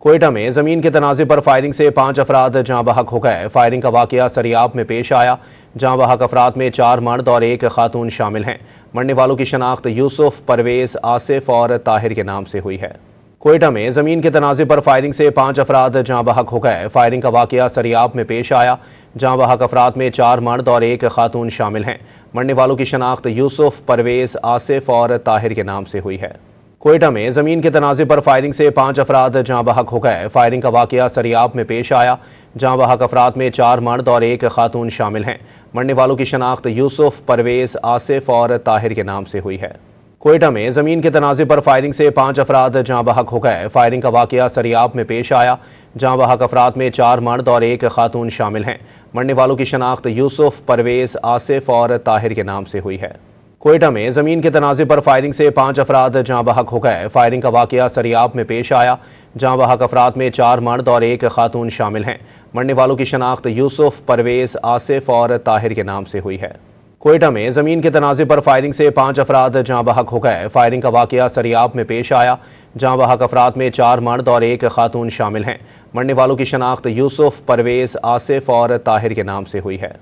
कोयटा में जमीन के तनाज़े पर फायरिंग से 5 अफराद जाँ बहक हो गए। फायरिंग का वाकया सरियाब में पेश आया। जाँ बहक अफराद में 4 मर्द और 1 खातून शामिल हैं। मरने वालों की शनाख्त यूसुफ, परवेज, आसिफ और ताहिर के नाम से हुई है। कोयटा में जमीन के तनाज़े पर फायरिंग से 5 अफराद जाँ बहक हो गए। फायरिंग का वाकया सरियाब में पेश आया। जाँ बहक अफराद में 4 मर्द और 1 खातून शामिल हैं। मरने वालों की शनाख्त यूसुफ, परवेज, आसिफ और ताहिर के नाम से हुई है। कोयटा में जमीन के तनाज़े पर फायरिंग से 5 अफराद जाँ बहक हो गए। फायरिंग का वाकया सरियाब में पेश आया। जाँ बहक अफराद में 4 मर्द और 1 खातून शामिल हैं। मरने वालों की शनाख्त यूसुफ, परवेज, आसिफ और ताहिर के नाम से हुई है। कोयटा में जमीन के तनाज़े पर फायरिंग से 5 अफराद जाँ बहक हो गए। फायरिंग का वाकया सरियाब में पेश आया। जाँ बहक अफराद में 4 मर्द और 1 खातून शामिल हैं। मरने वालों की शनाख्त यूसुफ, परवेज, आसिफ और ताहिर के नाम से हुई है। कोयटा में जमीन के तनाज़े पर फायरिंग से 5 अफराद जाँ बहक हो गए। फायरिंग का वाकया सरियाब में पेश आया। जाँ बहक अफराद में 4 मर्द और 1 खातून शामिल हैं। मरने वालों की शनाख्त यूसुफ, परवेज, आसिफ और ताहिर के नाम से हुई है। कोयटा में जमीन के तनाज़े पर फायरिंग से 5 अफराद जाँ बहक हो गए। फायरिंग का वाकया सरियाब में पेश आया। जाँ बहक अफराद में 4 मर्द और 1 खातून शामिल हैं। मरने वालों की शनाख्त यूसुफ, परवेज, आसिफ और ताहिर के नाम से हुई है।